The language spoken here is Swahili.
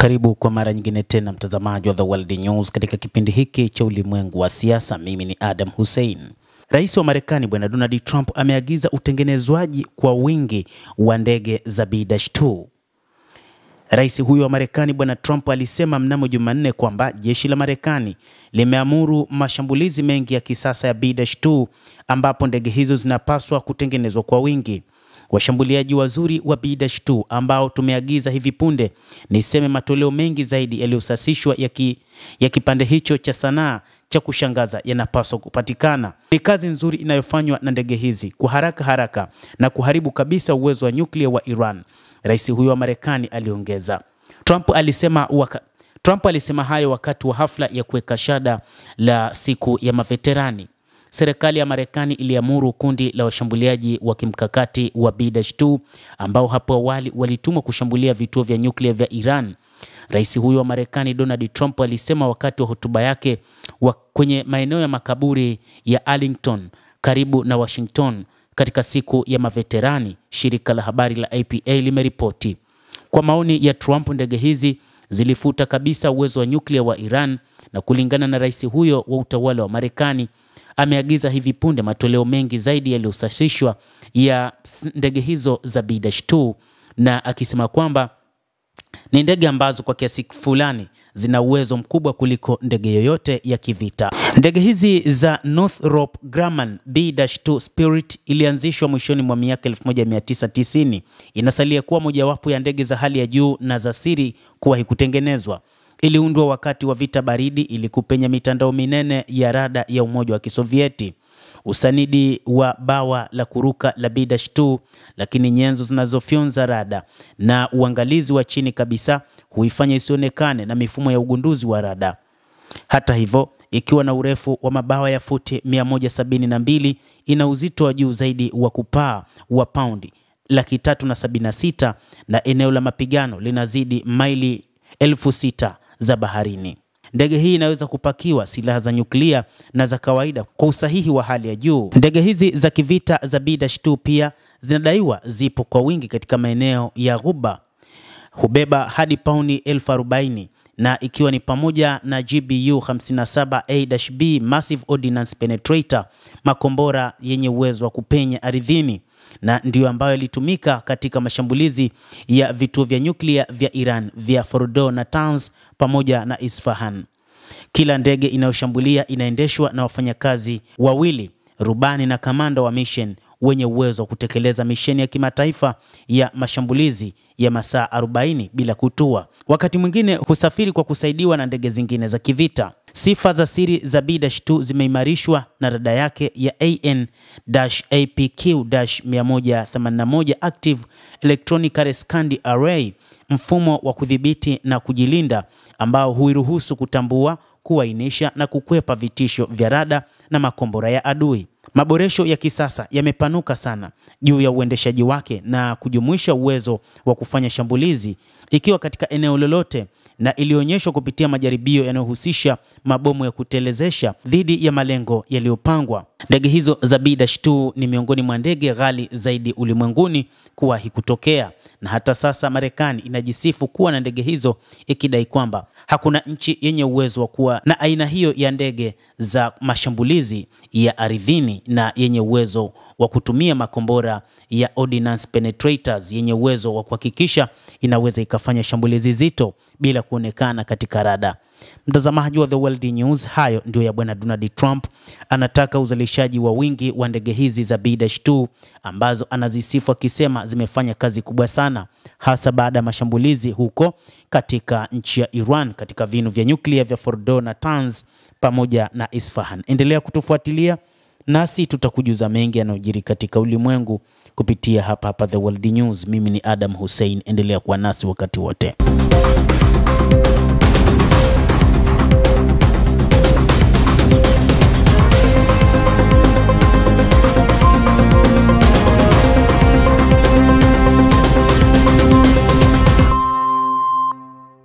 Karibu kwa mara nyingine tena mtazamaji wa The World News katika kipindi hiki cha ulimwengu wa siasa. Mimi ni Adam Hussein. Rais wa Marekani Bwana Donald Trump ameagiza utengenezwaji kwa wingi wa ndege za B-2. Rais huyo wa Marekani Bwana Trump alisema mnamo Jumanne kwamba jeshi la Marekani limeamuru mashambulizi mengi ya kisasa ya B-2 ambapo ndege hizo zinapaswa kutengenezwa kwa wingi. Washambuliaji wazuri wa B-2 ambao tumeagiza hivi punde, niseme matoleo mengi zaidi yaliyosasishwa ya kipande hicho cha sanaa cha kushangaza yanapaswa kupatikana. Ni kazi nzuri inayofanywa na ndege hizi kwa haraka na kuharibu kabisa uwezo wa nyuklia wa Iran, rais huyo wa Marekani aliongeza. Trump alisema hayo wakati wa hafla ya kuweka shada la siku ya maveterani. Serikali ya Marekani iliamuru kundi la washambuliaji wa kimkakati wa B-2 ambao hapo awali walitumwa kushambulia vituo vya nyuklia vya Iran. Rais huyo wa Marekani Donald Trump alisema wakati wa hotuba yake kwenye maeneo ya makaburi ya Arlington karibu na Washington katika siku ya maveterani, shirika la habari la APA limeripoti. Kwa maoni ya Trump, ndege hizi zilifuta kabisa uwezo wa nyuklia wa Iran, na kulingana na rais huyo wa utawala wa Marekani ameagiza hivi punde matoleo mengi zaidi yaliyosasishwa ya ndege hizo za B-2, na akisema kwamba ni ndege ambazo kwa kiasi fulani zina uwezo mkubwa kuliko ndege yoyote ya kivita. Ndege hizi za Northrop Grumman B-2 Spirit ilianzishwa mwishoni mwa miaka 1990. Inasalia kuwa mojawapo ya ndege za hali ya juu na za siri kuwahi kutengenezwa. Iliundwa wakati wa vita baridi ili kupenya mitandao minene ya rada ya Umoja wa Kisovieti. Usanidi wa bawa la kuruka la B-2, lakini nyenzo zinazofyonza rada na uangalizi wa chini kabisa huifanya isionekane na mifumo ya ugunduzi wa rada. Hata hivyo, ikiwa na urefu wa mabawa ya futi 172, ina uzito wa juu zaidi wa kupaa wa paundi 376 na eneo la mapigano linazidi maili 6,000 za baharini. Ndege hii inaweza kupakiwa silaha za nyuklia na za kawaida kwa usahihi wa hali ya juu. Ndege hizi za kivita za B-2 pia zinadaiwa zipo kwa wingi katika maeneo ya Ghuba. Hubeba hadi pauni 40,000 na ikiwa ni pamoja na GBU 57A-B Massive Ordnance Penetrator, makombora yenye uwezo wa kupenya ardhini, na ndiyo ambayo ilitumika katika mashambulizi ya vituo vya nyuklia vya Iran vya Fordo, Natanz pamoja na Isfahan. Kila ndege inayoshambulia inaendeshwa na wafanyakazi wawili, rubani na kamanda wa mission, wenye uwezo wa kutekeleza misheni ya kimataifa ya mashambulizi ya masaa 40 bila kutua. Wakati mwingine husafiri kwa kusaidiwa na ndege zingine za kivita. Sifa za siri za B-2 zimeimarishwa na rada yake ya AN-APQ-181 Active Electronically Scanned Array, mfumo wa kudhibiti na kujilinda ambao huiruhusu kutambua, kuainisha na kukwepa vitisho vya rada na makombora ya adui. Maboresho ya kisasa yamepanuka sana juu ya uendeshaji wake na kujumuisha uwezo wa kufanya shambulizi ikiwa katika eneo lolote, na ilionyeshwa kupitia majaribio yanayohusisha mabomu ya kutelezesha dhidi ya malengo yaliyopangwa. Ndege hizo za B-2 ni miongoni mwa ndege ghali zaidi ulimwenguni kuwahi kutokea, na hata sasa Marekani inajisifu kuwa na ndege hizo, ikidai kwamba hakuna nchi yenye uwezo wa kuwa na aina hiyo ya ndege za mashambulizi ya ardhini na yenye uwezo wa kutumia makombora ya Ordnance Penetrators yenye uwezo wa kuhakikisha inaweza ikafanya shambulizi zito bila kuonekana katika rada. Mtazamaji wa The World News, hayo ndio ya Bwana Donald Trump. Anataka uzalishaji wa wingi wa ndege hizi za B-2 ambazo anazisifu akisema zimefanya kazi kubwa sana, hasa baada ya mashambulizi huko katika nchi ya Iran katika vinu vya nyuklia vya Fordo, Natanz pamoja na Isfahan. Endelea kutufuatilia nasi tutakujuza mengi yanayojiri katika ulimwengu kupitia hapa The World News. Mimi ni Adam Hussein, endelea kuwa nasi wakati wote.